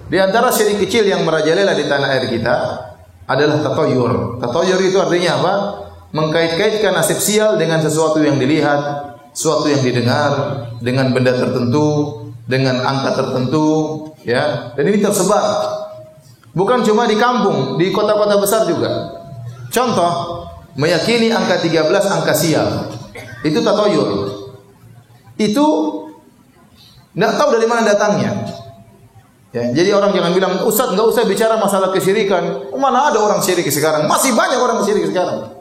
Di antara syirik kecil yang merajalela di tanah air kita adalah tatoyur. Tatoyur itu artinya apa? Mengkait-kaitkan nasib sial dengan sesuatu yang dilihat, sesuatu yang didengar, dengan benda tertentu, dengan angka tertentu, ya. Dan ini tersebar. Bukan cuma di kampung, di kota-kota besar juga. Contoh, meyakini angka 13 angka sial. Itu tatoyur. Itu tidak tahu dari mana datangnya. Ya, jadi orang jangan bilang, Ustaz nggak usah bicara masalah kesyirikan. Mana ada orang syirik sekarang? Masih banyak orang syirik sekarang.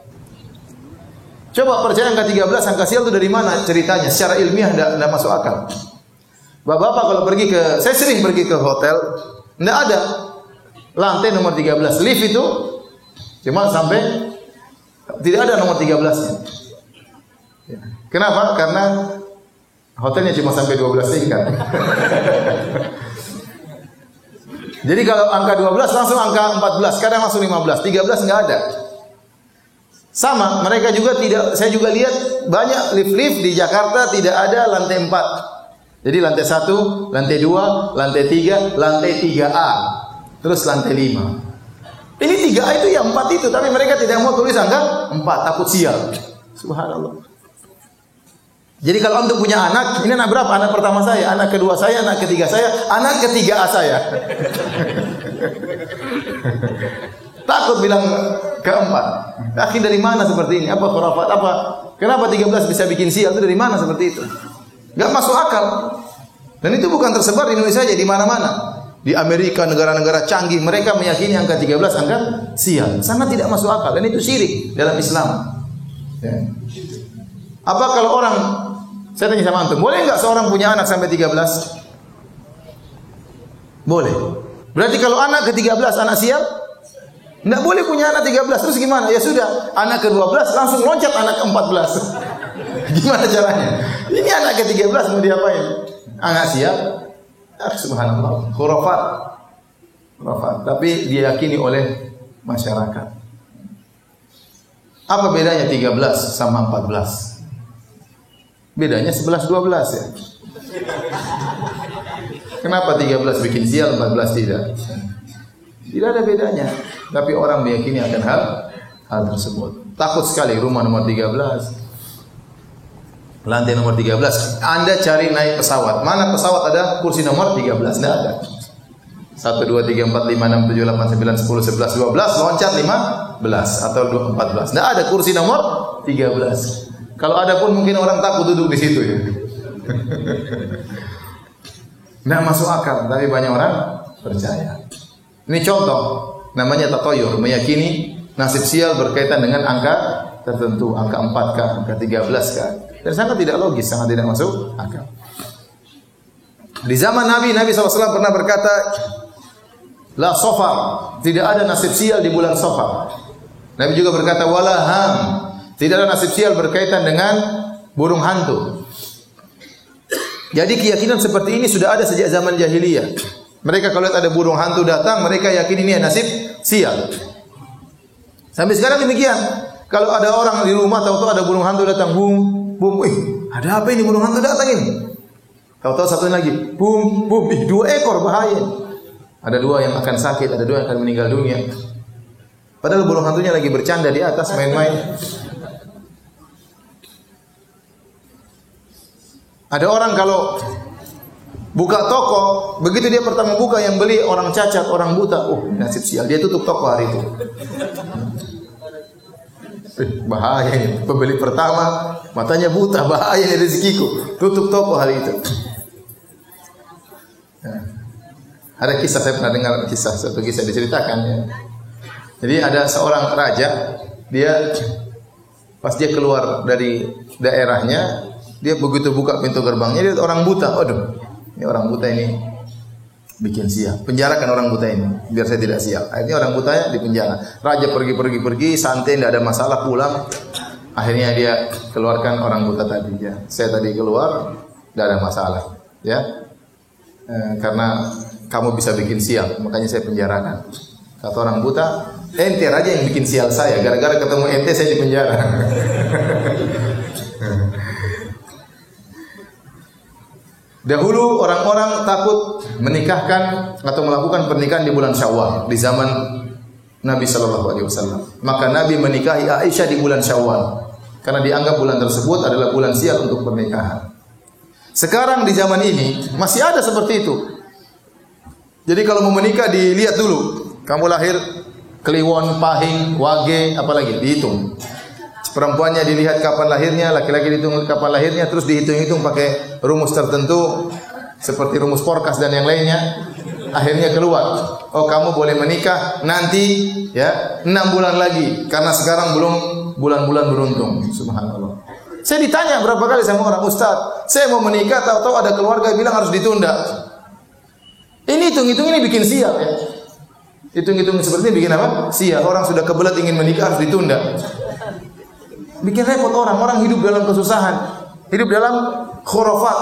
Coba percaya angka 13 angka sial itu dari mana ceritanya? Secara ilmiah tidak masuk akal. Bapak-bapak kalau pergi ke, saya sering pergi ke hotel, tidak ada lantai nomor 13. Lift itu cuma sampai tidak ada nomor 13-nya. Ya. Kenapa? Karena hotelnya cuma sampai 12 tingkat. Jadi kalau angka 12 langsung angka 14, kadang langsung 15, 13 enggak ada. Sama, mereka juga tidak, saya juga lihat banyak lift-lift di Jakarta tidak ada lantai 4. Jadi lantai 1, lantai 2, lantai 3, lantai 3A. Terus lantai 5. Ini 3A itu ya 4 itu, tapi mereka tidak mau tulis angka 4, takut sial. Subhanallah. Jadi kalau untuk punya anak, ini anak berapa? Anak pertama saya, anak kedua saya, anak ketiga saya, anak ketiga saya. Takut bilang keempat. Akhir dari mana seperti ini? Apa khurafat? Apa? Kenapa 13 bisa bikin sial? Itu dari mana seperti itu? Gak masuk akal. Dan itu bukan tersebar di Indonesia saja, di mana-mana. Di Amerika, negara-negara canggih, mereka meyakini angka 13 angka sial. Sangat tidak masuk akal. Dan itu syirik dalam Islam. Ya. Apa kalau orang, saya tanya sama antum, boleh enggak seorang punya anak sampai 13? Boleh. Berarti kalau anak ke-13 anak sial, enggak boleh punya anak 13. Terus gimana? Ya sudah, anak ke-12 langsung loncat anak ke-14. Gimana caranya? Ini anak ke-13 mau diapain? Anak sial? Subhanallah, khurafat. Khurafat, tapi diyakini oleh masyarakat. Apa bedanya 13 sama 14? Bedanya 11-12 ya. Kenapa 13 bikin sial, 14 tidak? Tidak ada bedanya. Tapi orang meyakini akan hal tersebut. Takut sekali rumah nomor 13. Lantai nomor 13. Anda cari naik pesawat. Mana pesawat ada kursi nomor 13? Tidak ada. 1, 2, 3, 4, 5, 6, 7, 8, 9, 10, 11, 12. Loncat 15 atau 14. Tidak ada kursi nomor 13. Kalau ada pun mungkin orang takut duduk di situ ya. Nggak masuk akal, tapi banyak orang percaya. Ini contoh, namanya tatoyur, meyakini nasib sial berkaitan dengan angka tertentu, angka 4 kah, angka 13 kah. Dan sangat tidak logis, sangat tidak masuk akal. Di zaman Nabi SAW pernah berkata, la sofar, tidak ada nasib sial di bulan Safar. Nabi juga berkata, wala ham, tidak ada nasib sial berkaitan dengan burung hantu. Jadi keyakinan seperti ini sudah ada sejak zaman jahiliyah. Mereka kalau lihat ada burung hantu datang, mereka yakin ini nasib sial. Sampai sekarang demikian. Kalau ada orang di rumah tahu-tahu ada burung hantu datang, bum, bum, ada apa ini burung hantu datang ini? Tahu-tahu satu lagi, bum, bum, 2 ekor bahaya. Ada 2 yang akan sakit, ada 2 yang akan meninggal dunia. Padahal burung hantunya lagi bercanda di atas main-main. Ada orang kalau buka toko, begitu dia pertama buka yang beli orang cacat, orang buta, nasib sial, dia tutup toko hari itu. Bahaya ini. Pembeli pertama matanya buta, bahaya ini rezekiku. Tutup toko hari itu. Ya. Ada kisah, saya pernah dengar satu kisah diceritakan ya. Jadi ada seorang raja, dia pas dia keluar dari daerahnya, dia begitu buka pintu gerbangnya, dia orang buta. Aduh, ini orang buta ini bikin sial. Penjarakan orang buta ini biar saya tidak sial. Akhirnya orang butanya dipenjara. Raja pergi santai, tidak ada masalah, pulang. Akhirnya dia keluarkan orang buta tadi ya. Saya tadi keluar, tidak ada masalah ya. Karena kamu bisa bikin sial, makanya saya penjarakan. Kata orang buta, ente aja yang bikin sial saya. Gara-gara ketemu ente saya dipenjara. Dahulu orang-orang takut menikahkan atau melakukan pernikahan di bulan Syawal di zaman Nabi Shallallahu Alaihi Wasallam. Maka Nabi menikahi Aisyah di bulan Syawal karena dianggap bulan tersebut adalah bulan sial untuk pernikahan. Sekarang di zaman ini masih ada seperti itu. Jadi kalau mau menikah dilihat dulu, kamu lahir Kliwon, Pahing, Wage, apalagi dihitung. Perempuannya dilihat kapan lahirnya, laki-laki dihitung kapan lahirnya, terus dihitung-hitung pakai rumus tertentu seperti rumus Porkas dan yang lainnya. Akhirnya keluar, oh kamu boleh menikah nanti ya 6 bulan lagi karena sekarang belum bulan-bulan beruntung. Subhanallah. Saya ditanya berapa kali sama orang, Ustaz, saya mau menikah, tahu-tahu ada keluarga bilang harus ditunda. Ini hitung-hitung ini bikin sial ya. Hitung-hitung seperti ini bikin apa? Sial. Orang sudah kebelet ingin menikah harus ditunda. Bikin repot orang hidup dalam kesusahan, hidup dalam khurafat.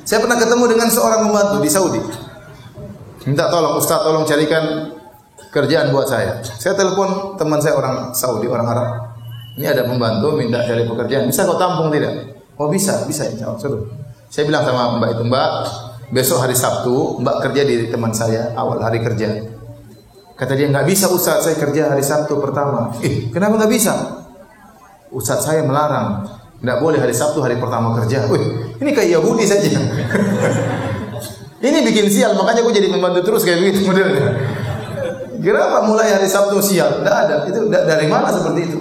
Saya pernah ketemu dengan seorang pembantu di Saudi. Minta tolong, Ustaz, tolong carikan kerjaan buat saya. Saya telepon teman saya orang Saudi, orang Arab. Ini ada pembantu minta cari pekerjaan. Bisa kau tampung tidak? Oh bisa insya Allah. Suruh. Saya bilang sama Mbak itu, Mbak, besok hari Sabtu, Mbak kerja di teman saya awal hari kerja. Kata dia, nggak bisa Ustaz, saya kerja hari Sabtu pertama. Kenapa nggak bisa? Ustaz saya melarang, nggak boleh hari Sabtu hari pertama kerja. Ini kayak Yahudi saja. Ini bikin sial, makanya gue jadi pembantu terus kayak begitu modelnya. Kenapa mulai hari Sabtu sial? Nggak ada. Itu dari mana seperti itu?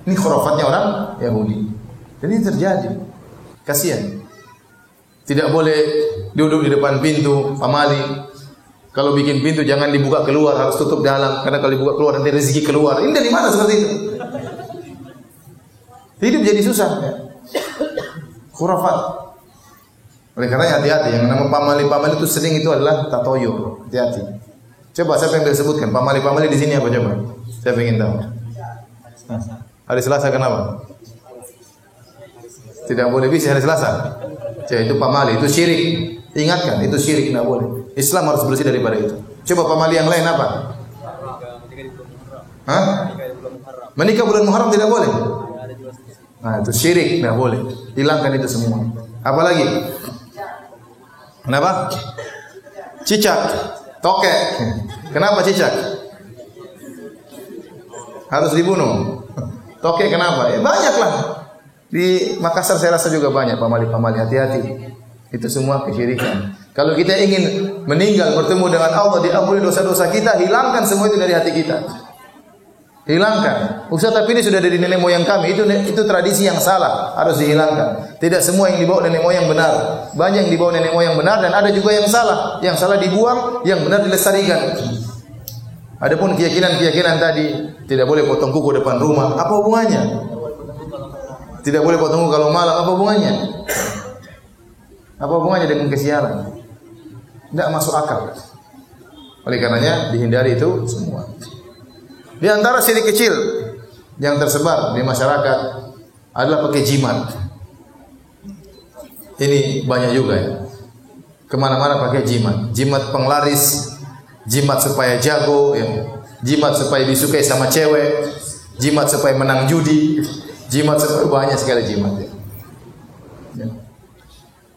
Ini khurafatnya orang Yahudi. Jadi ini terjadi. Kasihan. Tidak boleh duduk di depan pintu pamali. Kalau bikin pintu jangan dibuka keluar, harus tutup dalam. Karena kalau dibuka keluar nanti rezeki keluar. Ini dari mana seperti itu? Hidup jadi susah ya. Khurafat. Oleh karena hati-hati, yang nama pamali-pamali itu sering itu adalah tatoyur. Hati-hati. Coba siapa yang bisa sebutkan pamali-pamali di sini apa coba? Saya ingin tahu. Hari Selasa kenapa? Tidak boleh bisa hari Selasa. Jadi itu pamali, itu syirik. Ingatkan, itu syirik, tidak boleh. Islam harus bersih daripada itu. Coba pamali yang lain apa? Hah? Menikah bulan Muharram tidak boleh. Nah, itu syirik, tidak boleh. Hilangkan itu semua. Apalagi? Kenapa? Cicak, tokek. Kenapa cicak? Harus dibunuh. Tokek kenapa? Ya banyaklah. Di Makassar saya rasa juga banyak pamali-pamali, hati-hati. Itu semua kesyirikan. Kalau kita ingin meninggal bertemu dengan Allah, diampuni dosa-dosa kita, hilangkan semua itu dari hati kita. Hilangkan. Ustaz, tapi ini sudah dari nenek moyang kami. Itu tradisi yang salah, harus dihilangkan. Tidak semua yang dibawa nenek moyang benar. Banyak yang dibawa nenek moyang benar dan ada juga yang salah. Yang salah dibuang, yang benar dilestarikan. Adapun keyakinan-keyakinan tadi, tidak boleh potong kuku depan rumah. Apa hubungannya? Tidak boleh potong kuku kalau malam. Apa hubungannya? Apa hubungannya dengan kesialan? Tidak masuk akal. Oleh karenanya dihindari itu semua. Di antara syirik kecil yang tersebar di masyarakat adalah pakai jimat. Ini banyak juga ya. Kemana-mana pakai jimat. Jimat penglaris, jimat supaya jago, ya. Jimat supaya disukai sama cewek, jimat supaya menang judi, jimat supaya banyak sekali jimat. Ya.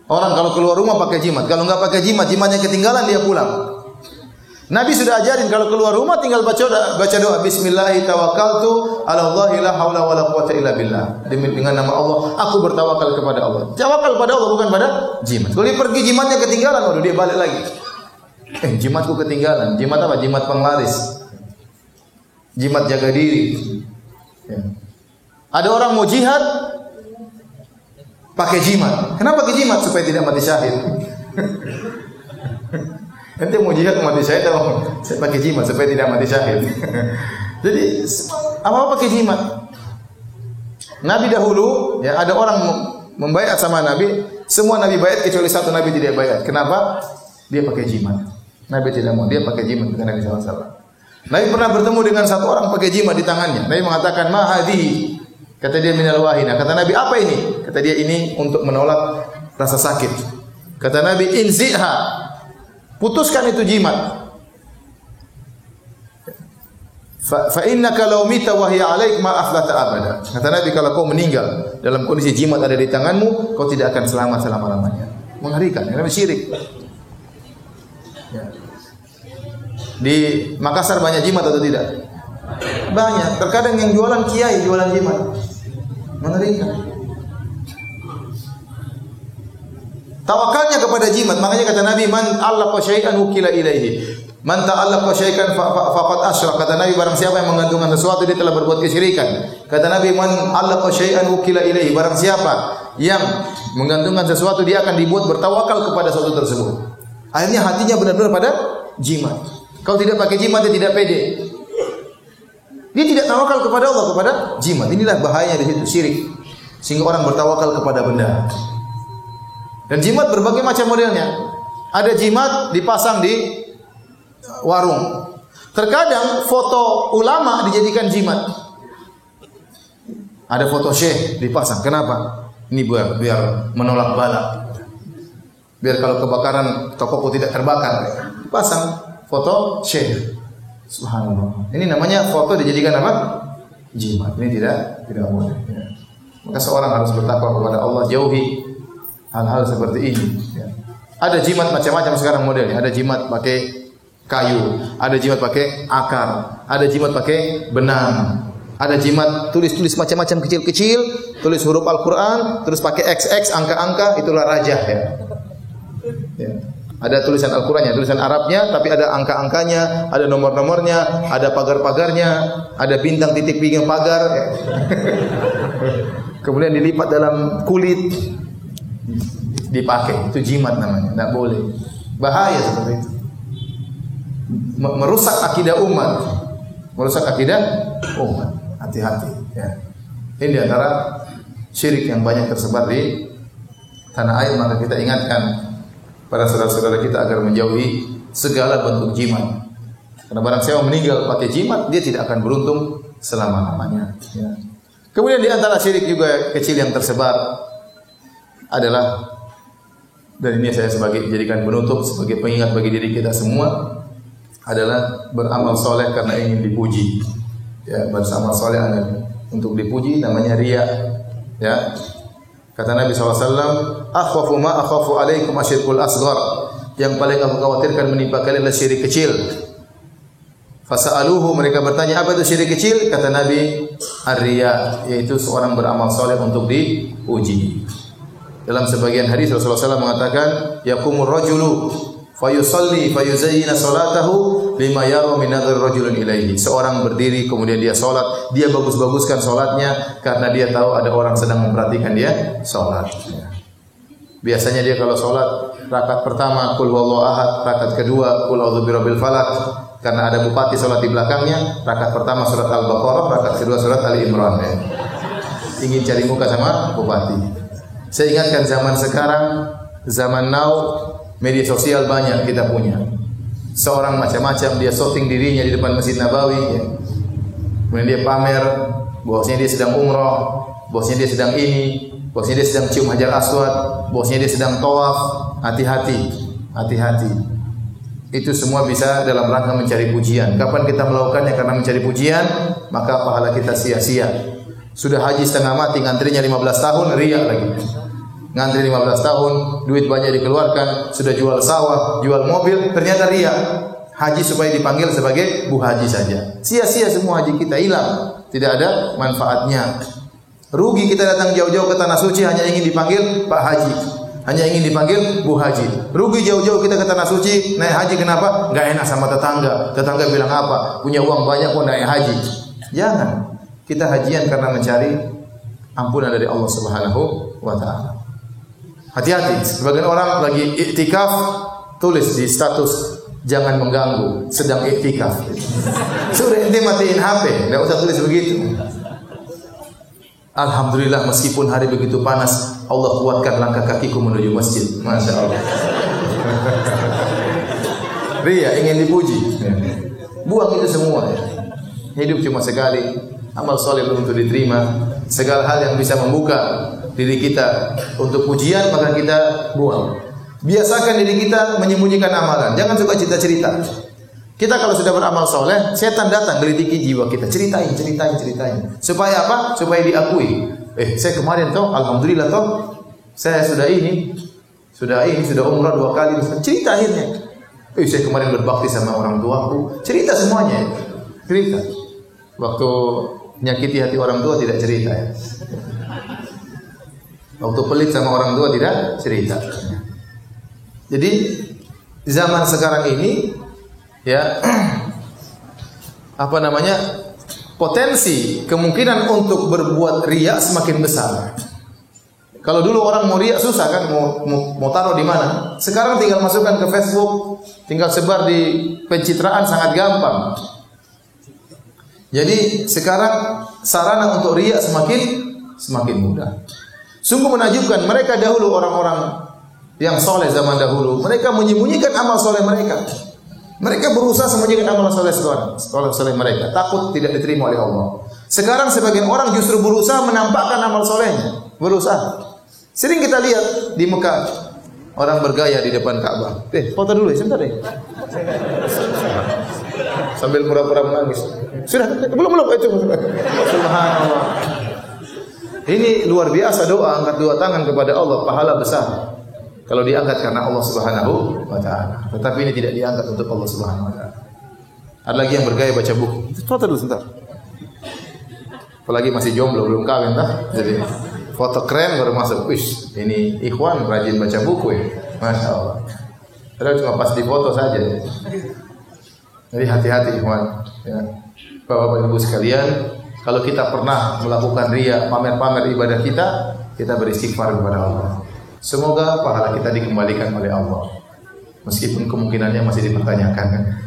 Orang kalau keluar rumah pakai jimat, kalau nggak pakai jimat, jimatnya ketinggalan dia pulang. Nabi sudah ajarin kalau keluar rumah tinggal baca doa Bismillahirrahmanirrahim tawakkaltu 'ala Allahi la haula wala quwwata illa billah. Dengan nama Allah aku bertawakal kepada Allah. Tawakal pada Allah bukan pada jimat. Kalau dia pergi jimatnya ketinggalan, waduh dia balik lagi. Jimatku ketinggalan. Jimat apa? Jimat penglaris. Jimat jaga diri. Ya. Ada orang mau jihad pakai jimat. Kenapa pakai jimat? Supaya tidak mati syahid. Ente mau jihad mati syahid atau saya pakai jimat supaya tidak mati syahid. Jadi apa pakai jimat? Nabi dahulu ya ada orang membaiat sama Nabi, semua Nabi baiat kecuali satu Nabi tidak baiat. Kenapa? Dia pakai jimat. Nabi tidak mau, dia pakai jimat kata Nabi SAW. Nabi pernah bertemu dengan satu orang pakai jimat di tangannya. Nabi mengatakan, "Ma hadhihi?" Kata dia, "Minal wahina." Kata Nabi, "Apa ini?" Kata dia, "Ini untuk menolak rasa sakit." Kata Nabi, "Inziha." Putuskan itu jimat. Fa innaka law mita wa hiya 'alaik ma aflata abada. Kata Nabi, kalau kau meninggal dalam kondisi jimat ada di tanganmu, kau tidak akan selamat selama-lamanya. Mengerikan, ini syirik. Ya. Di Makassar banyak jimat atau tidak? Banyak. Terkadang yang jualan kiai jualan jimat. Mengerikan. Tawakalnya kepada jimat. Makanya kata Nabi, "Man 'allaqa syai'an wukila ilaihi." Man ta'allaqa syai'an faqad asyrak. Kata Nabi, barang siapa yang menggantungkan sesuatu dia telah berbuat kesyirikan. Kata Nabi, "Man 'allaqa syai'an wukila ilaihi." Barang siapa yang menggantungkan sesuatu dia akan dibuat bertawakal kepada sesuatu tersebut. Akhirnya hatinya benar-benar pada jimat. Kalau tidak pakai jimat dia tidak pede. Dia tidak tawakal kepada Allah, kepada jimat. Inilah bahayanya di situ, syirik. Sehingga orang bertawakal kepada benda. Dan jimat berbagai macam modelnya. Ada jimat dipasang di warung. Terkadang foto ulama dijadikan jimat. Ada foto syekh dipasang. Kenapa? Ini biar menolak bala. Biar kalau kebakaran tokoku tidak terbakar. Pasang foto syekh. Subhanallah. Ini namanya foto dijadikan apa? Jimat. Ini tidak boleh. Ya. Maka seorang harus bertakwa kepada Allah, jauhi hal-hal seperti ini. Ya. Ada jimat macam-macam sekarang modelnya. Ada jimat pakai kayu, ada jimat pakai akar, ada jimat pakai benang, ada jimat tulis-tulis macam-macam kecil-kecil, tulis huruf Al-Quran, terus pakai XX, angka-angka, itulah rajah ya. Ya. Ada tulisan Al-Qurannya, tulisan Arabnya, tapi ada angka-angkanya, ada nomor-nomornya, ada pagar-pagarnya, ada bintang titik pinggir pagar. Ya. Kemudian dilipat dalam kulit, dipakai. Itu jimat namanya, tidak boleh. Bahaya seperti itu. Merusak akidah umat. Merusak akidah umat. Hati-hati. Ya. Ini diantara syirik yang banyak tersebar di tanah air. Maka kita ingatkan para saudara-saudara kita agar menjauhi segala bentuk jimat. Karena barang siapa meninggal pakai jimat, dia tidak akan beruntung selama-lamanya. Ya. Kemudian di antara syirik juga kecil yang tersebar adalah, dan ini saya sebagai jadikan penutup, sebagai pengingat bagi diri kita semua, adalah beramal soleh karena ingin dipuji. Ya, beramal soleh untuk dipuji namanya riya. Ya. Kata Nabi SAW, "Akhwafu ma akhafu alaikum asyirkul asghar." Yang paling aku khawatirkan menimpa kalian adalah syirik kecil. Fasa'aluhu, mereka bertanya, apa itu syirik kecil? Kata Nabi, ar-riya, yaitu seorang beramal soleh untuk dipuji. Dalam sebagian hadis Rasulullah SAW mengatakan, yaqumur rajulu fayusalli fayuzayyina salatahu lima yara min nadhar rajulin ilaihi. Seorang berdiri kemudian dia salat, dia bagus-baguskan salatnya karena dia tahu ada orang sedang memperhatikan dia salat. Biasanya dia kalau salat rakaat pertama qul huwallahu ahad, rakaat kedua qul a'udzu birabbil falaq. Karena ada bupati salat di belakangnya, rakaat pertama surat Al-Baqarah, rakaat kedua surat Ali Imran. Ingin cari muka sama bupati. Saya ingatkan zaman sekarang, zaman now, media sosial banyak kita punya. Seorang macam-macam, dia shooting dirinya di depan Masjid Nabawi, ya. Kemudian dia pamer bahwasanya dia sedang umrah, bahwasanya dia sedang ini, bahwasanya dia sedang cium hajar aswad, bahwasanya dia sedang tawaf. Hati-hati, hati-hati. Itu semua bisa dalam rangka mencari pujian. Kapan kita melakukannya karena mencari pujian, maka pahala kita sia-sia. Sudah haji setengah mati, ngantrinya 15 tahun, riya lagi. Ngantri 15 tahun, duit banyak dikeluarkan, sudah jual sawah, jual mobil, ternyata riya. Haji supaya dipanggil sebagai bu haji saja. Sia-sia semua haji kita, hilang. Tidak ada manfaatnya. Rugi kita datang jauh-jauh ke tanah suci hanya ingin dipanggil Pak Haji. Hanya ingin dipanggil Bu Haji. Rugi jauh-jauh kita ke tanah suci naik haji, kenapa? Enggak enak sama tetangga. Tetangga bilang apa? Punya uang banyak kok naik haji. Jangan. Kita hajian karena mencari ampunan dari Allah Subhanahu wa taala. Hati-hati, sebagian orang lagi iktikaf tulis di status jangan mengganggu, sedang iktikaf. Sudah ente matiin HP, enggak usah tulis begitu. Alhamdulillah meskipun hari begitu panas, Allah kuatkan langkah kakiku menuju masjid. Masya Allah. Ria ingin dipuji. Buang itu semua. Hidup cuma sekali. Amal soleh belum tentu diterima. Segala hal yang bisa membuka diri kita untuk pujian maka kita buang. Biasakan diri kita menyembunyikan amalan. Jangan suka cerita-cerita. Kita kalau sudah beramal soleh, setan datang gelitiki jiwa kita. Ceritain. Supaya apa? Supaya diakui. Saya kemarin toh, alhamdulillah toh, saya sudah umrah 2 kali. Cerita akhirnya. Saya kemarin berbakti sama orang tuaku. Cerita semuanya. Cerita. Waktu nyakiti hati orang tua tidak cerita ya. Waktu pelit sama orang tua tidak cerita. Jadi zaman sekarang ini ya potensi kemungkinan untuk berbuat riya semakin besar. Kalau dulu orang mau riya susah kan, mau taruh di mana? Sekarang tinggal masukkan ke Facebook, tinggal sebar di pencitraan sangat gampang. Jadi sekarang sarana untuk riya semakin mudah. Sungguh menakjubkan, mereka dahulu orang-orang yang soleh zaman dahulu, mereka menyembunyikan amal soleh mereka. Mereka berusaha sembunyikan amal soleh mereka, takut tidak diterima oleh Allah. Sekarang sebagian orang justru berusaha menampakkan amal solehnya, berusaha. Sering kita lihat di Mekah orang bergaya di depan Ka'bah. Foto dulu ya, sebentar deh. Sambil pura-pura menangis. Sudah, belum itu. Subhanallah. Ini luar biasa doa angkat 2 tangan kepada Allah, pahala besar. Kalau diangkat karena Allah Subhanahu wa taala. Tetapi ini tidak diangkat untuk Allah Subhanahu wa taala. Ada lagi yang bergaya baca buku. Foto dulu sebentar. Apalagi masih jomblo, belum kawin dah. Jadi foto keren baru masuk. Wis, ini ikhwan rajin baca buku ya. Masya Allah. Padahal cuma pas di foto saja. Jadi hati-hati ikhwan. Ya. Bapak-bapak ibu sekalian, kalau kita pernah melakukan riya, pamer-pamer ibadah kita beristighfar kepada Allah. Semoga pahala kita dikembalikan oleh Allah. Meskipun kemungkinannya masih dipertanyakan.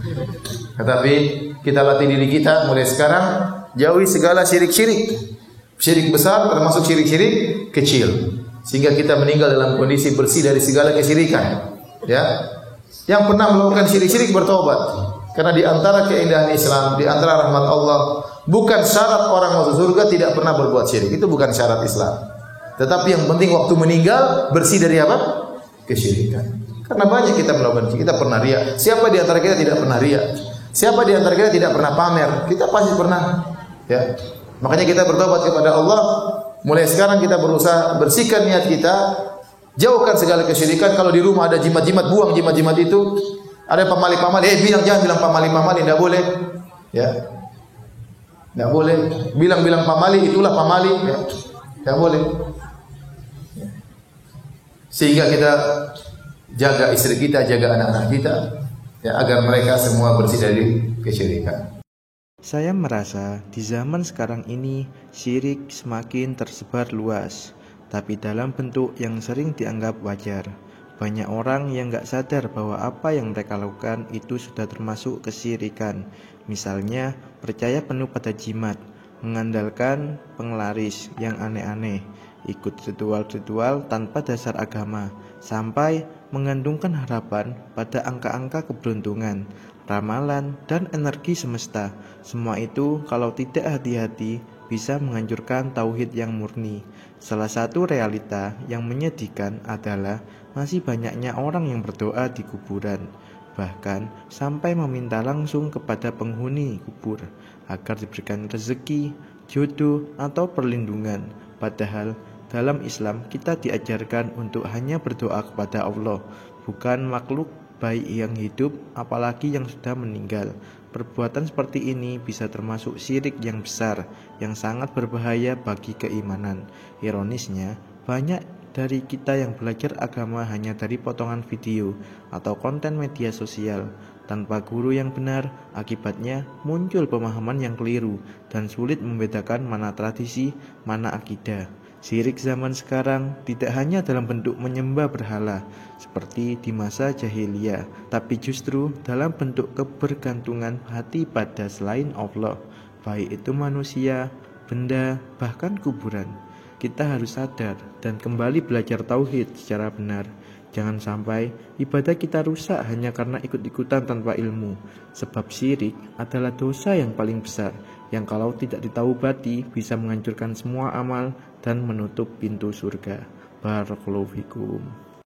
Tetapi kita latih diri kita mulai sekarang, jauhi segala syirik-syirik. Syirik besar termasuk syirik-syirik kecil. Sehingga kita meninggal dalam kondisi bersih dari segala kesyirikan. Ya. Yang pernah melakukan syirik-syirik bertobat. Karena di antara keindahan Islam, di antara rahmat Allah, bukan syarat orang masuk surga tidak pernah berbuat syirik. Itu bukan syarat Islam. Tetapi yang penting waktu meninggal bersih dari apa? Kesyirikan. Karena banyak kita melakukan, kita pernah riya. Siapa di antara kita tidak pernah riya? Siapa di antara kita tidak pernah pamer? Kita pasti pernah. Ya. Makanya kita bertobat kepada Allah. Mulai sekarang kita berusaha bersihkan niat kita, jauhkan segala kesyirikan. Kalau di rumah ada jimat-jimat, buang jimat-jimat itu. Ada pamali-pamali, jangan bilang pamali-pamali, tidak boleh. Ya. Tidak boleh. Bilang-bilang pamali, itulah pamali. Ya. Tidak boleh. Sehingga kita jaga istri kita, jaga anak-anak kita, ya, agar mereka semua bersih dari kesyirikan. Saya merasa di zaman sekarang ini syirik semakin tersebar luas, tapi dalam bentuk yang sering dianggap wajar. Banyak orang yang gak sadar bahwa apa yang mereka lakukan itu sudah termasuk kesyirikan. Misalnya percaya penuh pada jimat, mengandalkan penglaris yang aneh-aneh, ikut ritual-ritual tanpa dasar agama, sampai mengandungkan harapan pada angka-angka keberuntungan, ramalan, dan energi semesta. Semua itu kalau tidak hati-hati bisa menghancurkan tauhid yang murni. Salah satu realita yang menyedihkan adalah masih banyaknya orang yang berdoa di kuburan, bahkan sampai meminta langsung kepada penghuni kubur agar diberikan rezeki, jodoh, atau perlindungan. Padahal dalam Islam kita diajarkan untuk hanya berdoa kepada Allah, bukan makhluk baik yang hidup, apalagi yang sudah meninggal. Perbuatan seperti ini bisa termasuk syirik yang besar, yang sangat berbahaya bagi keimanan. Ironisnya, banyak dari kita yang belajar agama hanya dari potongan video atau konten media sosial. Tanpa guru yang benar, akibatnya muncul pemahaman yang keliru dan sulit membedakan mana tradisi, mana akidah. Syirik zaman sekarang tidak hanya dalam bentuk menyembah berhala seperti di masa jahiliyah, tapi justru dalam bentuk kebergantungan hati pada selain Allah, baik itu manusia, benda, bahkan kuburan. Kita harus sadar dan kembali belajar tauhid secara benar. Jangan sampai ibadah kita rusak hanya karena ikut-ikutan tanpa ilmu. Sebab syirik adalah dosa yang paling besar, yang kalau tidak ditaubati bisa menghancurkan semua amal dan menutup pintu surga. Barakallahu fikum.